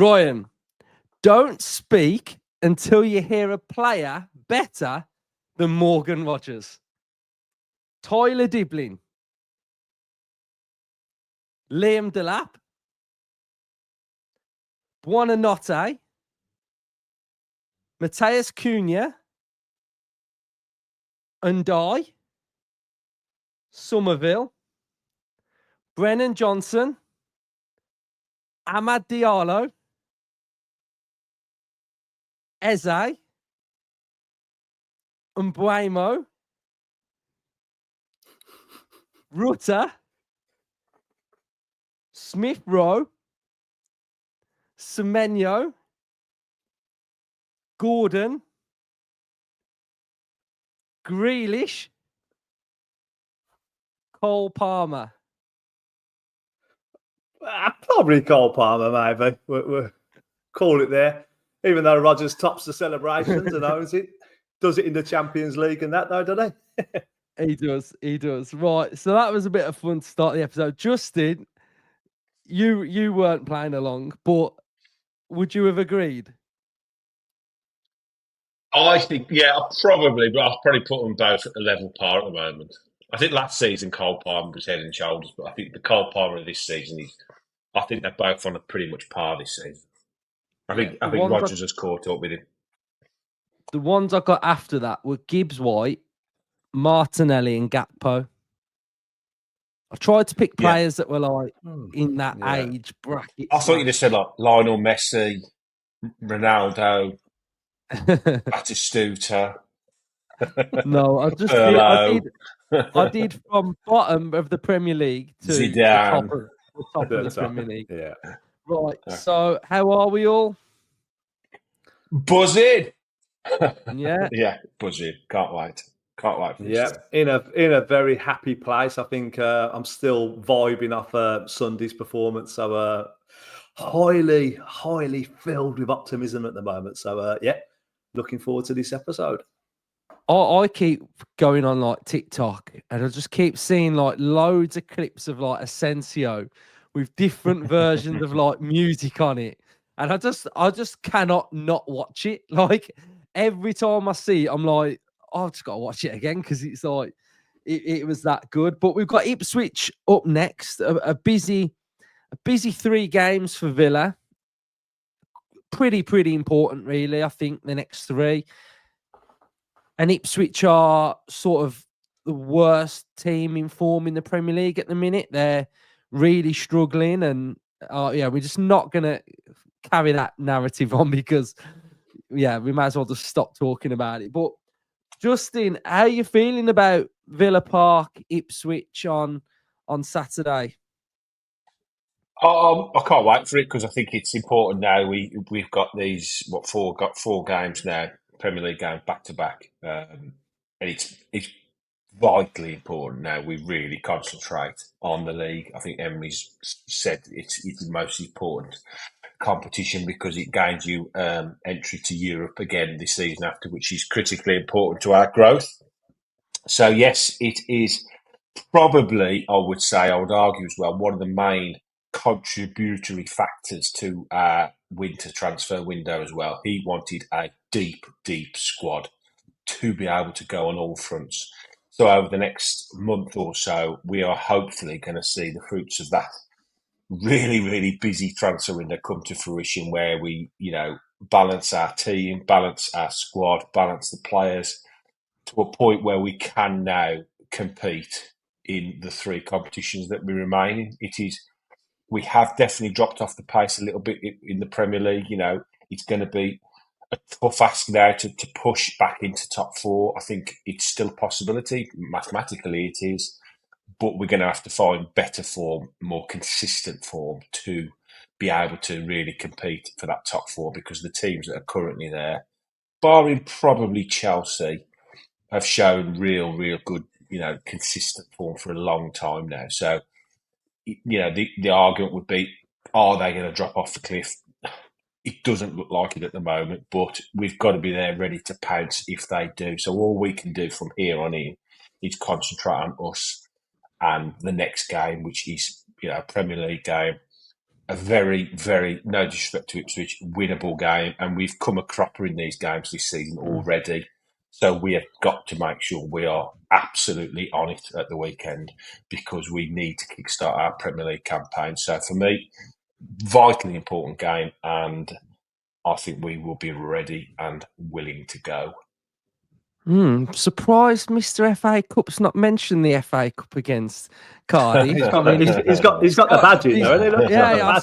Ryan, don't speak until you hear a player better than Morgan Rogers. Tyler Diblin, Liam Delap, Buonanotte, Mateus Cunha, Undai, Somerville, Brennan Johnson, Amad Diallo, Eze, Mbuemo, Rutter, Smith Rowe, Semenyo, Gordon, Grealish, Cole Palmer. Probably Cole Palmer, maybe. We'll call it there. Even though Rodgers tops the celebrations and owns it. Does it in the Champions League and that, though, doesn't he? He does. Right, so that was a bit of fun to start the episode. Justin, you weren't playing along, but would you have agreed? I think, yeah, probably, but I'll probably put them both at the level par at the moment. I think last season Cole Palmer was head and shoulders, but I think the Cole Palmer of this season I think they're both on a pretty much par this season. I think Rodgers has caught up with him. The ones I got after that were Gibbs White, Martinelli, and Gakpo. I tried to pick players that were like in that age bracket. I thought you'd have said like Lionel Messi, Ronaldo, Batistuta. No, I did from bottom of the Premier League to Zidane. the top of the Premier League. Yeah. Right. So how are we all? Buzzing. Yeah. Yeah, buzzing. Can't wait. Yeah, in a very happy place. I think I'm still vibing off Sunday's performance. So highly filled with optimism at the moment. So looking forward to this episode. I keep going on like TikTok and I just keep seeing like loads of clips of like Asensio with different versions of like music on it. And I just cannot not watch it. Like every time I see it, I'm like, I've just got to watch it again because it's like it was that good. But we've got Ipswich up next. A busy 3 games for Villa. Pretty important, really. I think the next 3. And Ipswich are sort of the worst team in form in the Premier League at the minute. They're really struggling, and we're just not going to carry that narrative on because, we might as well just stop talking about it. But Justin, how are you feeling about Villa Park, Ipswich on Saturday? I can't wait for it because I think it's important now. We've got these 4 games now, Premier League games back to back, and it's vitally important now. We really concentrate on the league. I think Emery's said it's the most important competition because it gains you entry to Europe again this season after, which is critically important to our growth. So yes, it is probably, I would argue as well, one of the main contributory factors to our winter transfer window as well. He wanted a deep squad to be able to go on all fronts. So over the next month or so, we are hopefully going to see the fruits of that really busy transfer window come to fruition where we, balance our team, balance our squad, balance the players to a point where we can now compete in the 3 competitions that we remain in. We have definitely dropped off the pace a little bit in the Premier League. It's going to be a tough ask now to push back into top 4. I think it's still a possibility. Mathematically, it is. But we're going to have to find better form, more consistent form to be able to really compete for that top 4 because the teams that are currently there, barring probably Chelsea, have shown real good, consistent form for a long time now. So, the argument would be, are they going to drop off the cliff? It doesn't look like it at the moment, but we've got to be there ready to pounce if they do. So all we can do from here on in is concentrate on us and the next game, which is, a Premier League game a very, very, no disrespect to Ipswich, winnable game, and we've come a cropper in these games this season already. So we have got to make sure we are absolutely on it at the weekend because we need to kickstart our Premier League campaign. So for me, vitally important game, and I think we will be ready and willing to go. Surprised Mr. FA Cup's not mentioned the FA Cup against Cardiff. He's got the badge in there, hasn't he? Yeah, I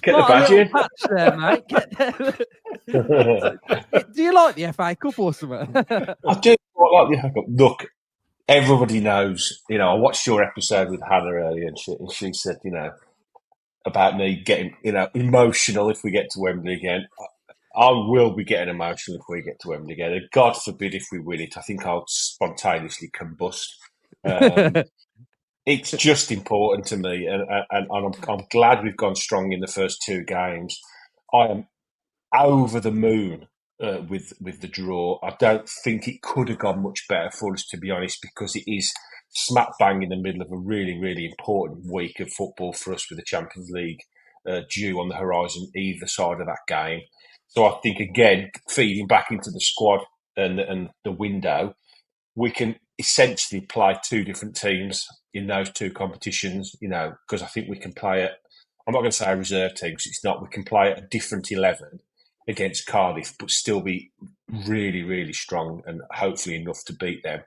Get the badge in. Patch there, mate. Do you like the FA Cup or something? I do quite like the FA Cup. Look, everybody knows, I watched your episode with Hannah earlier and she said, about me getting, emotional if we get to Wembley again. I will be getting emotional if we get to Wembley again. And God forbid if we win it, I think I'll spontaneously combust. It's just important to me, and I'm glad we've gone strong in the first two games. I am over the moon with the draw. I don't think it could have gone much better for us, to be honest, because it is smack bang in the middle of a really, really important week of football for us with the Champions League due on the horizon either side of that game. So I think, again, feeding back into the squad and the window, we can essentially play two different teams in those two competitions, because I think we can play I'm not going to say a reserve team because it's not. We can play at a different 11 against Cardiff, but still be really, really strong and hopefully enough to beat them.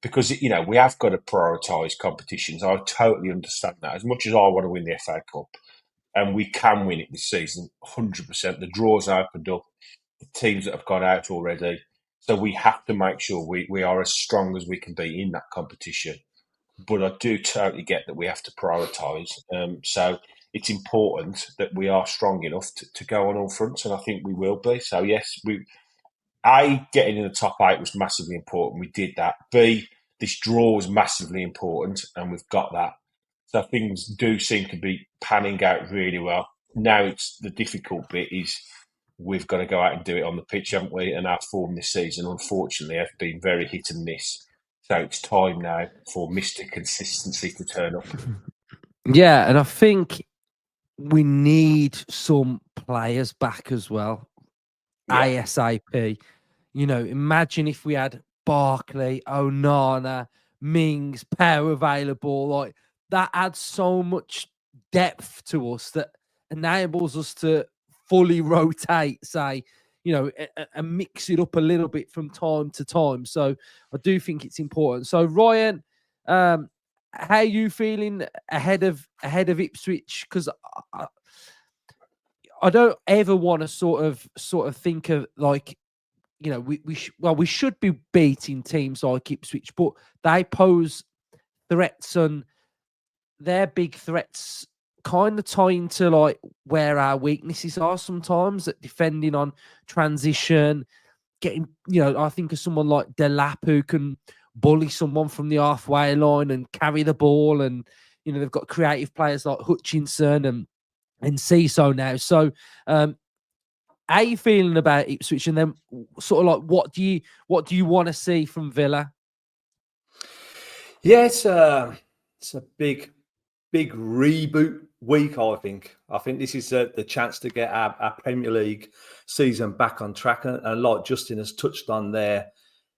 Because, we have got to prioritise competitions. I totally understand that. As much as I want to win the FA Cup, and we can win it this season, 100%. The draw's opened up. The teams that have got out already. So we have to make sure we are as strong as we can be in that competition. But I do totally get that we have to prioritise. So it's important that we are strong enough to go on all fronts, and I think we will be. So, yes, getting in the top 8 was massively important. We did that. B, this draw was massively important, and we've got that. So things do seem to be panning out really well. Now it's the difficult bit is we've got to go out and do it on the pitch, haven't we? And our form this season, unfortunately, has been very hit and miss. So it's time now for Mr. Consistency to turn up. Yeah, and I think we need some players back as well. Yeah. ASAP. Imagine if we had Barkley, Onana, Mings, Power available. Like, that adds so much depth to us that enables us to fully rotate, say, and mix it up a little bit from time to time. So I do think it's important. So Ryan, how are you feeling ahead of Ipswich? Because I don't ever want to sort of think of like, we should be beating teams like Ipswich, but they pose threats, and their big threats kind of tie into like where our weaknesses are sometimes, at defending on transition, getting, I think of someone like Delap who can bully someone from the halfway line and carry the ball, and they've got creative players like Hutchinson and Ciso now. So how are you feeling about Ipswich? And then sort of like what do you want to see from Villa? Yeah, it's a big reboot week, I think. I think this is the chance to get our Premier League season back on track. And like Justin has touched on there,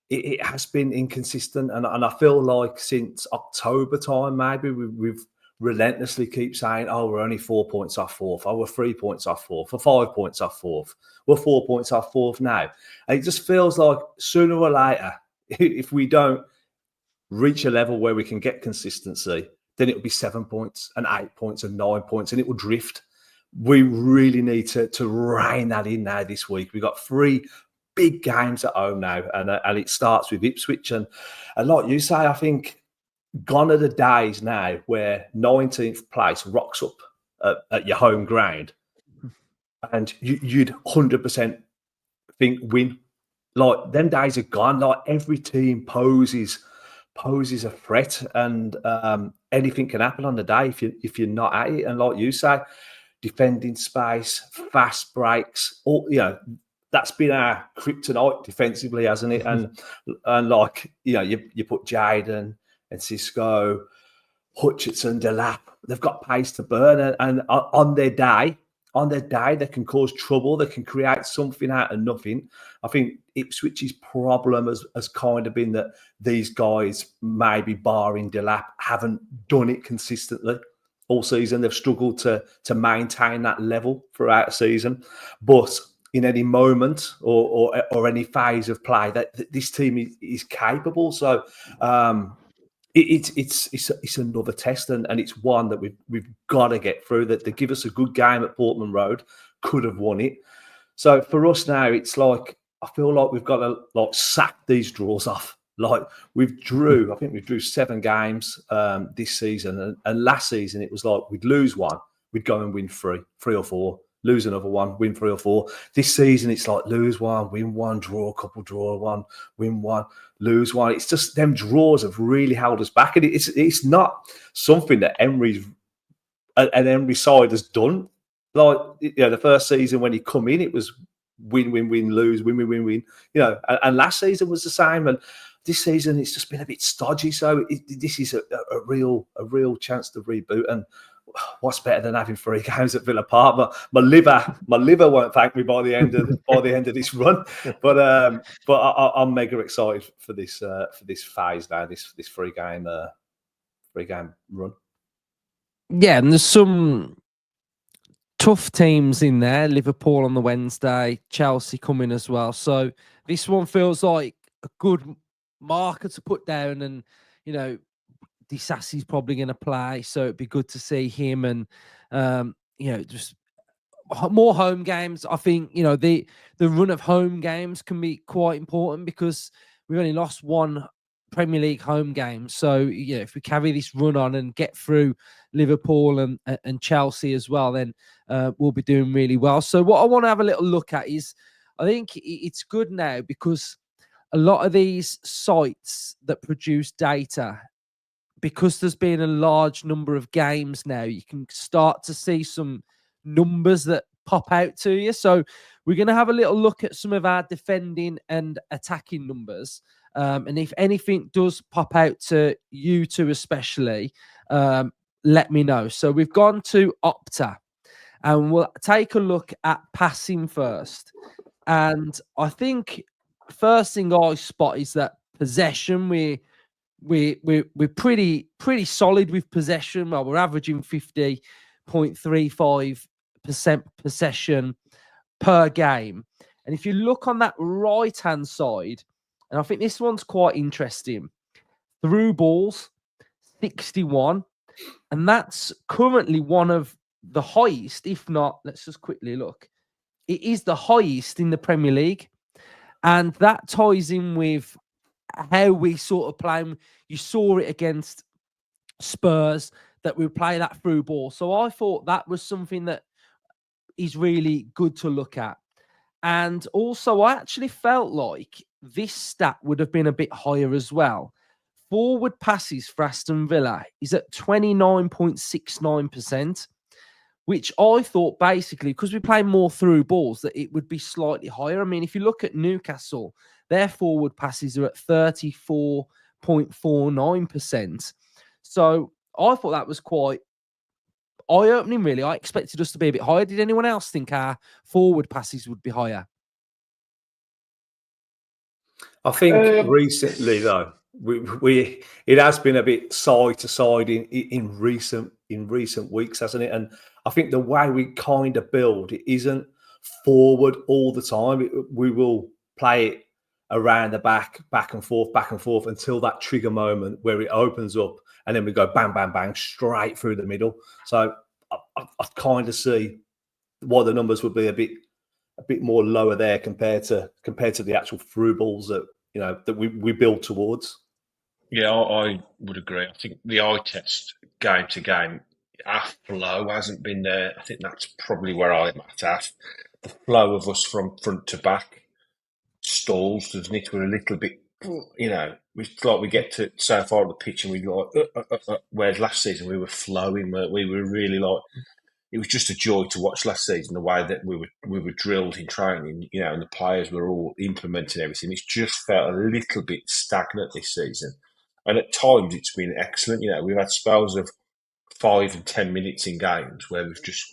it has been inconsistent. And I feel like since October time, maybe we've relentlessly keep saying, oh, we're only 4 points off fourth. Oh, we're 3 points off fourth. We're 5 points off fourth. We're 4 points off fourth now. And it just feels like sooner or later, if we don't reach a level where we can get consistency, then it will be 7 points and 8 points and 9 points, and it will drift. We really need to rein that in now this week. We've got 3 big games at home now, and it starts with Ipswich. And like you say, I think gone are the days now where 19th place rocks up at your home ground and you'd 100% think win. Like, them days are gone. Like, every team poses a threat, and anything can happen on the day if you're not at it. And like you say, defending space, fast breaks, all, that's been our kryptonite defensively, hasn't it? And like, you put Jaden and Cisco, Hutchinson, Delap, they've got pace to burn, and on their day, they can cause trouble. They can create something out of nothing. I think Ipswich's problem has kind of been that these guys, maybe barring Delap, haven't done it consistently all season. They've struggled to maintain that level throughout the season. But in any moment or any phase of play, that this team is capable. So it's another test, and it's one that we've got to get through. That they give us a good game at Portman Road, could have won it. So for us now, it's like I feel like we've got to sack these draws off. Like I think we drew 7 games this season, and last season it was like we'd lose one, we'd go and win 3 or 4, lose another one, win 3 or 4. This season it's like lose one, win one, draw a couple, draw one, win one, lose one. It's just them draws have really held us back, and it's not something that Emery's side has done. Like the first season when he come in, it was win, win, win, lose, win, win, win, win. And last season was the same, and this season it's just been a bit stodgy. So this is a real chance to reboot. And what's better than having 3 games at Villa Park? But my liver won't thank me by the end of this run. But I'm mega excited for this phase now. This 3 game run. Yeah, and there's some tough teams in there. Liverpool on the Wednesday, Chelsea coming as well. So this one feels like a good marker to put down, and Disasi's probably going to play, so it'd be good to see him, and just more home games. I think the run of home games can be quite important because we've only lost 1 Premier League home game. So if we carry this run on and get through Liverpool and Chelsea as well, then we'll be doing really well. So what I want to have a little look at is, I think it's good now because a lot of these sites that produce data, because there's been a large number of games now, you can start to see some numbers that pop out to you. So we're going to have a little look at some of our defending and attacking numbers. And if anything does pop out to you two especially, let me know. So we've gone to Opta, and we'll take a look at passing first. And I think first thing I spot is that possession, we're pretty solid with possession. Well, we're averaging 50.35% possession per game. And if you look on that right-hand side, and I think this one's quite interesting, through balls, 61. And that's currently one of the highest, if not, let's just quickly look. It is the highest in the Premier League. And that ties in with how we sort of play. You saw it against Spurs that we play that through ball. So I thought that was something that is really good to look at. And also, I actually felt like this stat would have been a bit higher as well. Forward passes for Aston Villa is at 29.69%, which I thought basically, because we play more through balls, that it would be slightly higher. I mean, if you look at Newcastle, their forward passes are at 34.49%. So I thought that was quite eye-opening, really. I expected us to be a bit higher. Did anyone else think our forward passes would be higher? I think recently, though, it has been a bit side to side in recent weeks, hasn't it? And I think the way we kind of build, it isn't forward all the time. We will play it around the back and forth until that trigger moment where it opens up, and then we go bang, bang, bang straight through the middle. So I kind of see why the numbers would be a bit more lower there compared to the actual through balls that that we build towards. Yeah, I would agree. I think the eye test game to game, our flow hasn't been there. I think that's probably where I'm at. The flow of us from front to back stalls, doesn't it? We're a little bit, it's like we get to so far on the pitch and we like, whereas last season we were flowing, we were really like, it was just a joy to watch last season, the way that we were drilled in training, and the players were all implementing everything. It's just felt a little bit stagnant this season. And at times it's been excellent. We've had spells of 5 and 10 minutes in games where we've just,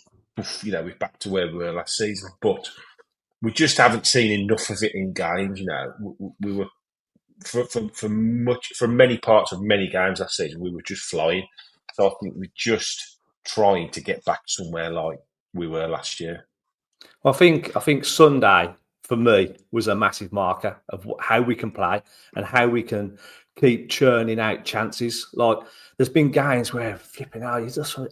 we're back to where we were last season. But we just haven't seen enough of it in games. We were for many parts of many games last season, we were just flying. So I think we're just trying to get back somewhere like we were last year. I think Sunday for me was a massive marker of how we can play and how we can keep churning out chances. Like there's been games where flipping out, you just what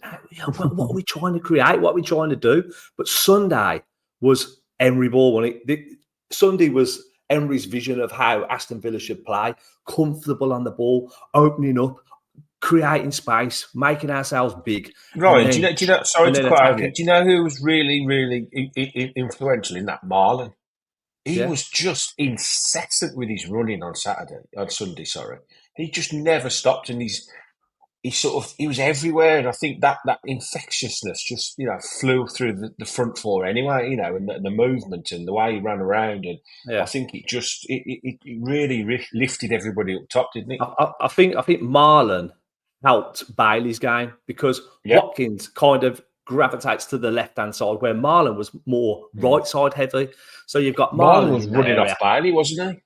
are we trying to create? What are we trying to do? But Sunday was Emery ball. Sunday was Emery's vision of how Aston Villa should play, comfortable on the ball, opening up, creating space, making ourselves big. Ryan, do you know? Sorry to cut out. Do you know who was really, really influential in that? Marlon. He was just incessant with his running on Sunday. He just never stopped, and he was everywhere. And I think that infectiousness just flew through the front four anyway. And the movement and the way he ran around, and I think it really lifted everybody up top, didn't it? I think Marlon helped Bailey's game because Watkins kind of gravitates to the left-hand side where Marlon was more right side heavy. So you've got Marlon was running off Bailey, wasn't he?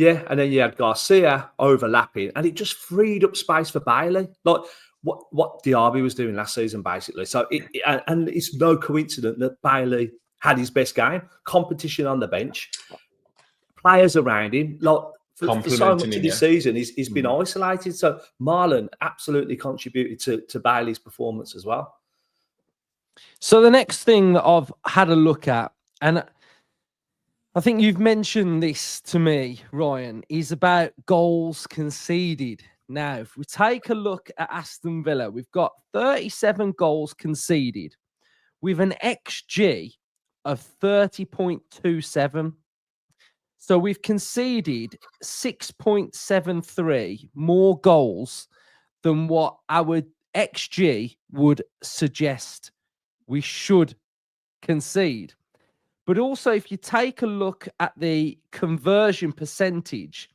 Yeah, and then you had Garcia overlapping, and it just freed up space for Bailey, like what Diaby was doing last season, basically. So and it's no coincidence that Bailey had his best game. Competition on the bench, players around him, like. For so much of this season, he's been isolated. So Marlon absolutely contributed to Bailey's performance as well. So the next thing that I've had a look at, and I think you've mentioned this to me, Ryan, is about goals conceded. Now, if we take a look at Aston Villa, we've got 37 goals conceded with an XG of 30.27. So we've conceded 6.73 more goals than what our XG would suggest we should concede. But also, if you take a look at the conversion percentage,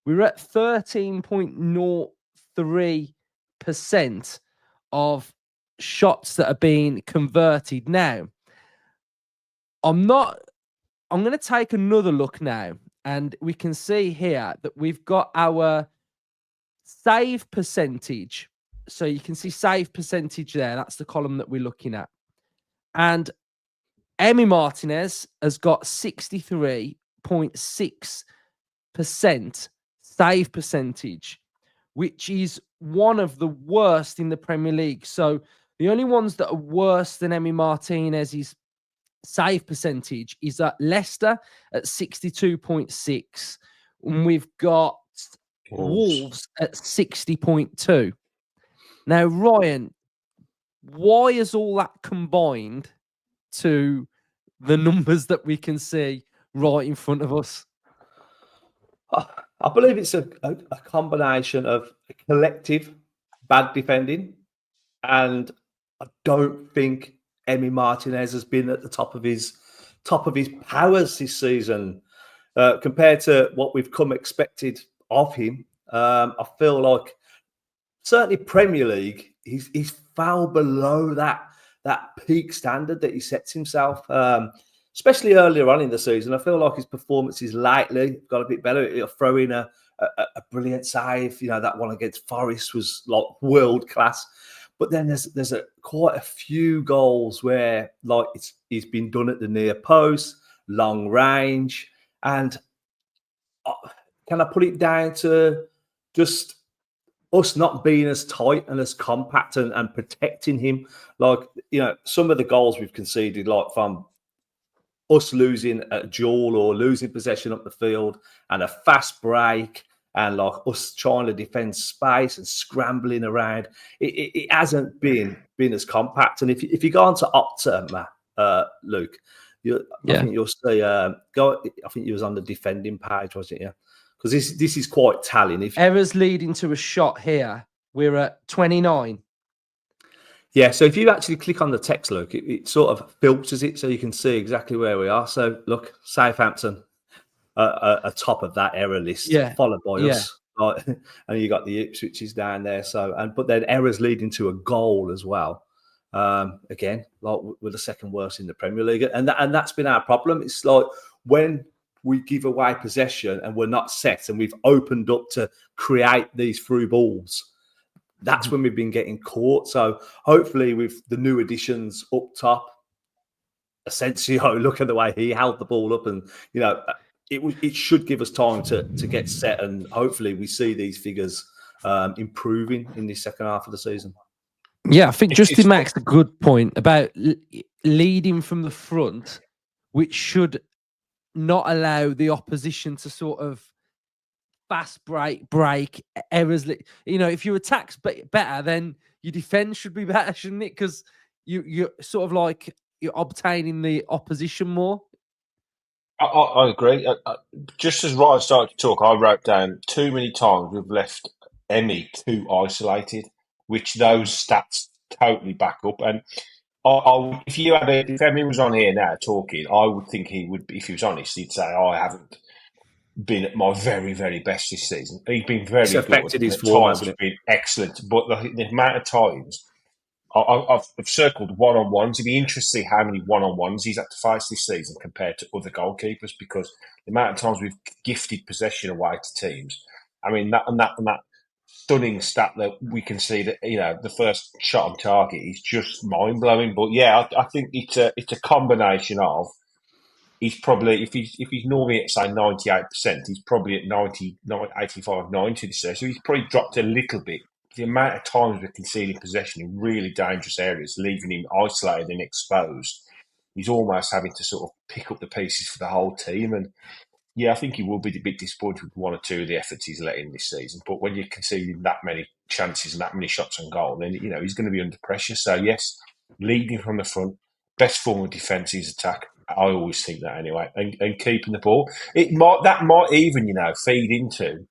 we're at 13.03% of shots that are being converted. Now, I'm going to take another look now, and we can see here that we've got our save percentage. So you can see save percentage there. That's the column that we're looking at. And Emi Martinez has got 63.6% save percentage, which is one of the worst in the Premier League. So the only ones that are worse than Emi Martinez's save percentage is at Leicester at 62.6, and we've got Wolves at 60.2. Now, Ryan, why is all that combined to the numbers that we can see right in front of us? I believe it's a combination of a collective bad defending, and I don't think Emi Martinez has been at the top of his powers this season compared to what we've come expected of him. I feel like certainly Premier League, he's fell below that peak standard that he sets himself. Especially earlier on in the season, I feel like his performances lately got a bit better. He'll throw in a brilliant save. That one against Forest was like world class. But then there's quite a few goals where like he's been done at the near post, long range, and can I put it down to just us not being as tight and as compact and protecting him? Like some of the goals we've conceded, like from us losing a duel or losing possession up the field and a fast break, and like us trying to defend space and scrambling around, it hasn't been as compact. And if you go on to Opta, Luke, I think you'll see. I think you was on the defending page, wasn't you? Because this is quite telling. If errors leading to a shot here, we're at 29. Yeah, so if you actually click on the text, Luke, it sort of filters it so you can see exactly where we are. So look, Southampton. Top of that error list, followed by us. Like, and you got the Ipswiches down there. So, but then errors leading to a goal as well. Again, like we're the second worst in the Premier League, and that's been our problem. It's like when we give away possession and we're not set, and we've opened up to create these through balls. That's when we've been getting caught. So hopefully, with the new additions up top, Asensio, look at the way he held the ball up, and it should give us time to get set, and hopefully we see these figures improving in the second half of the season. Yeah, I think Justin makes a good point about leading from the front, which should not allow the opposition to sort of fast break errors. If your attack's better, then your defense should be better, shouldn't it? Because you're sort of like you're obtaining the opposition more. I agree. Just as Ryan started to talk, I wrote down too many times we've left Emmy too isolated, which those stats totally back up. And if Emmy was on here now talking, I would think he would, if he was honest, he'd say, I haven't been at my very, very best this season. He's been very good. Affected his form, hasn't it? Been excellent. But the amount of times I've circled one-on-ones. It'd be interesting to see how many one-on-ones he's had to face this season compared to other goalkeepers, because the amount of times we've gifted possession away to teams. I mean, that stunning stat that we can see that the first shot on target is just mind-blowing. But yeah, I think it's a combination of. He's probably, if he's normally at say 98%, he's probably at 90, 85, 90 this year. So he's probably dropped a little bit. The amount of times we're conceding possession in really dangerous areas, leaving him isolated and exposed, he's almost having to sort of pick up the pieces for the whole team. And yeah, I think he will be a bit disappointed with one or two of the efforts he's let in this season. But when you're conceding that many chances and that many shots on goal, then he's going to be under pressure. So yes, leading from the front, best form of defence is attack. I always think that anyway, and keeping the ball. That might even feed into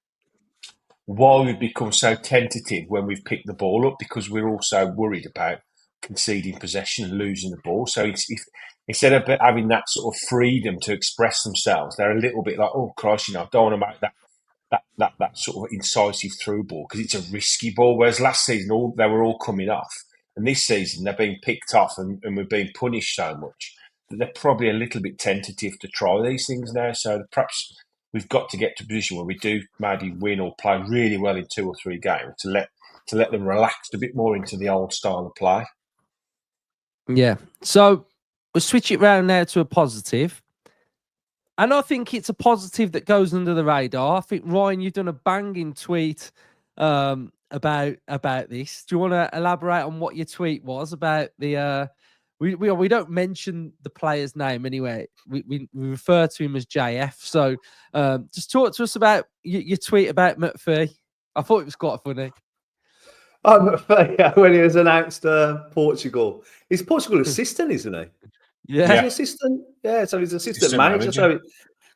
why we've become so tentative when we've picked the ball up, because we're also worried about conceding possession and losing the ball. So instead of having that sort of freedom to express themselves, they're a little bit like, oh Christ, I don't want to make that sort of incisive through ball because it's a risky ball. Whereas last season they were all coming off, and this season they're being picked off and we're being punished so much that they're probably a little bit tentative to try these things now. So perhaps we've got to get to a position where we do maybe win or play really well in 2 or 3 games to let them relax a bit more into the old style of play. Yeah. So we'll switch it round now to a positive. And I think it's a positive that goes under the radar. I think, Ryan, you've done a banging tweet about this. Do you want to elaborate on what your tweet was about the... We don't mention the player's name anyway. We refer to him as JF. So just talk to us about your tweet about McPhee. I thought it was quite funny. Oh, McPhee, when he was announced Portugal. He's Portugal assistant, isn't he? Yeah. He's an assistant. Yeah, so he's assistant manager. So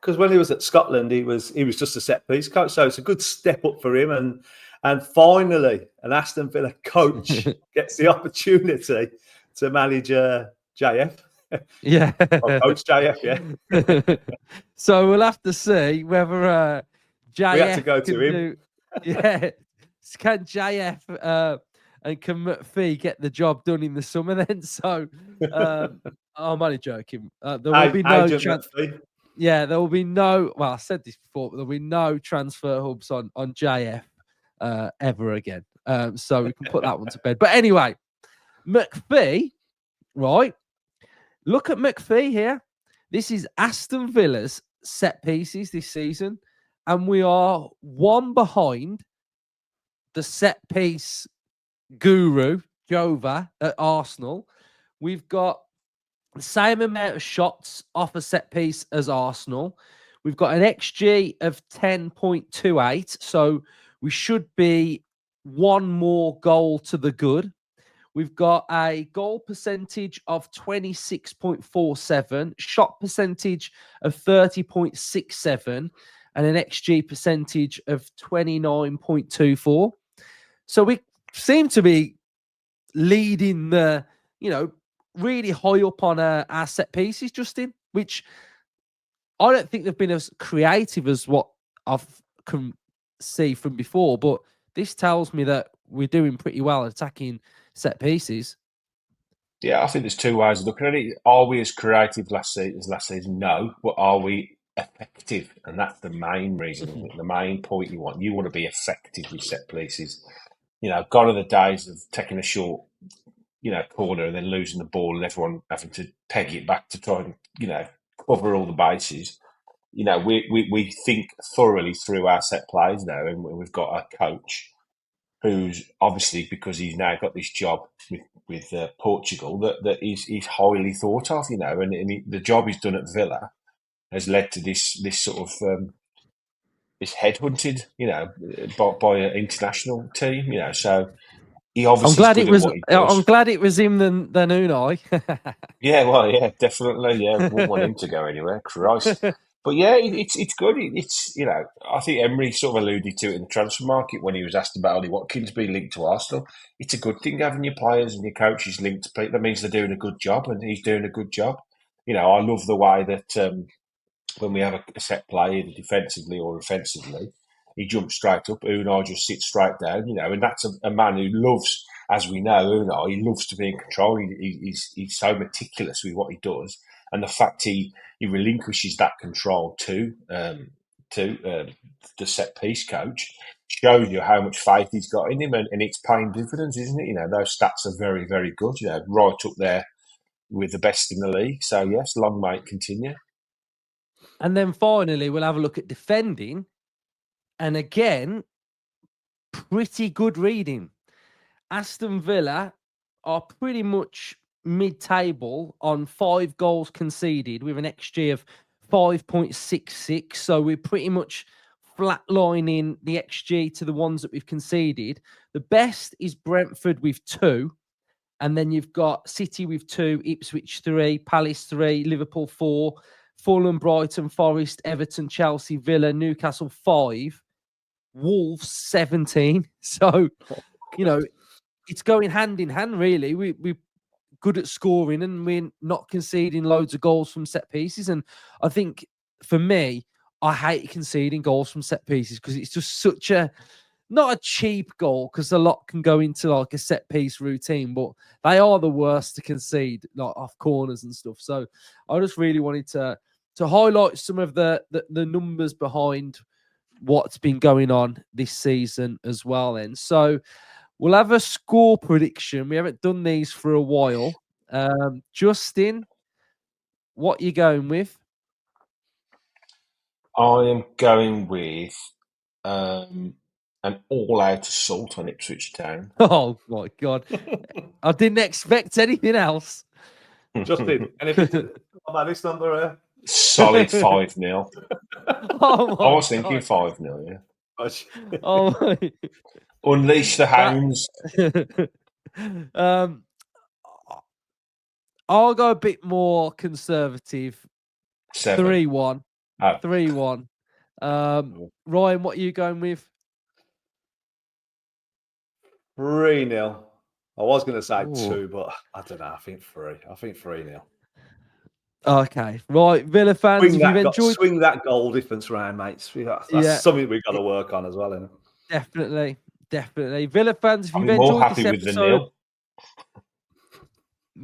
because when he was at Scotland, he was just a set piece coach. So it's a good step up for him. And finally, an Aston Villa coach gets the opportunity to manage JF. Yeah. Or Coach JF, yeah. So we'll have to see whether JF we have to go to him. Can JF and can McPhee get the job done in the summer then? So I'm only joking. There will be no there will be no, well, I said this before, but there'll be no transfer hubs on JF ever again. So we can put that one to bed. But anyway, McPhee, right? Look at McPhee here. This is Aston Villa's set pieces this season, and we are one behind the set piece guru, Jova, at Arsenal. We've got the same amount of shots off a set piece as Arsenal. We've got an XG of 10.28, so we should be one more goal to the good. We've got a goal percentage of 26.47, shot percentage of 30.67, and an XG percentage of 29.24. So we seem to be leading the, really high up on our set pieces, Justin, which I don't think they've been as creative as what I've see from before, but this tells me that we're doing pretty well attacking set pieces. Yeah, I think there's two ways of looking at it. Are we as creative as last season? No, but are we effective? And that's the main reason, isn't it? The main point you want. You want to be effective with set pieces. Gone are the days of taking a short, corner and then losing the ball and everyone having to peg it back to try and, cover all the bases. We think thoroughly through our set plays now, and we've got a coach who's obviously, because he's now got this job with Portugal, that is highly thought of, and the job he's done at Villa has led to this sort of this headhunted, by an international team, so he obviously is good at what he does. I'm glad it was him than Unai. Yeah, well, yeah, definitely. Yeah, wouldn't want him to go anywhere. Christ. But yeah, it's good. It's I think Emery sort of alluded to it in the transfer market when he was asked about Ollie Watkins being linked to Arsenal. It's a good thing having your players and your coaches linked to people. That means they're doing a good job, and he's doing a good job. I love the way that when we have a set play, either defensively or offensively, he jumps straight up. Unai just sits straight down, and that's a man who loves, as we know, Unai, he loves to be in control. He's so meticulous with what he does. And the fact he relinquishes that control to the set piece coach shows you how much faith he's got in him, and it's paying dividends, isn't it? Those stats are very, very good. Right up there with the best in the league. So yes, long may it continue. And then finally, we'll have a look at defending, and again, pretty good reading. Aston Villa are pretty much mid-table on 5 goals conceded with an XG of 5.66. So we're pretty much flatlining the XG to the ones that we've conceded. The best is Brentford with 2. And then you've got City with 2, Ipswich 3, Palace 3, Liverpool 4, Fulham, Brighton, Forest, Everton, Chelsea, Villa, Newcastle 5, Wolves 17. So, it's going hand in hand, really. We're good at scoring and we're not conceding loads of goals from set pieces. And I think, for me, I hate conceding goals from set pieces because it's just such not a cheap goal, because a lot can go into like a set piece routine, but they are the worst to concede, like off corners and stuff. So I just really wanted to highlight some of the numbers behind what's been going on this season as well. Then, so we'll have a score prediction. We haven't done these for a while. Justin, what are you going with? I am going with an all-out assault on Ipswich Town. Oh my God. I didn't expect anything else. Justin, anything about this number? Solid 5-0. Oh I was thinking 5-0, yeah. Oh my. Unleash the hounds. I'll go a bit more conservative. 7. 3-1. 3-1. Ryan, what are you going with? 3-0. I was going to say 2, but I don't know. I think 3. I think 3-0. Okay, right, Villa fans, swing that goal difference round, mates. That's something we've got to work on as well, isn't it? Definitely. Villa fans, if you've more enjoyed happy this with episode, the nil.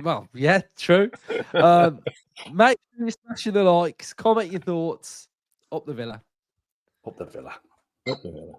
Well, yeah, true. Make sure you smash the likes, comment your thoughts. Up the Villa. Up the Villa. Up the Villa.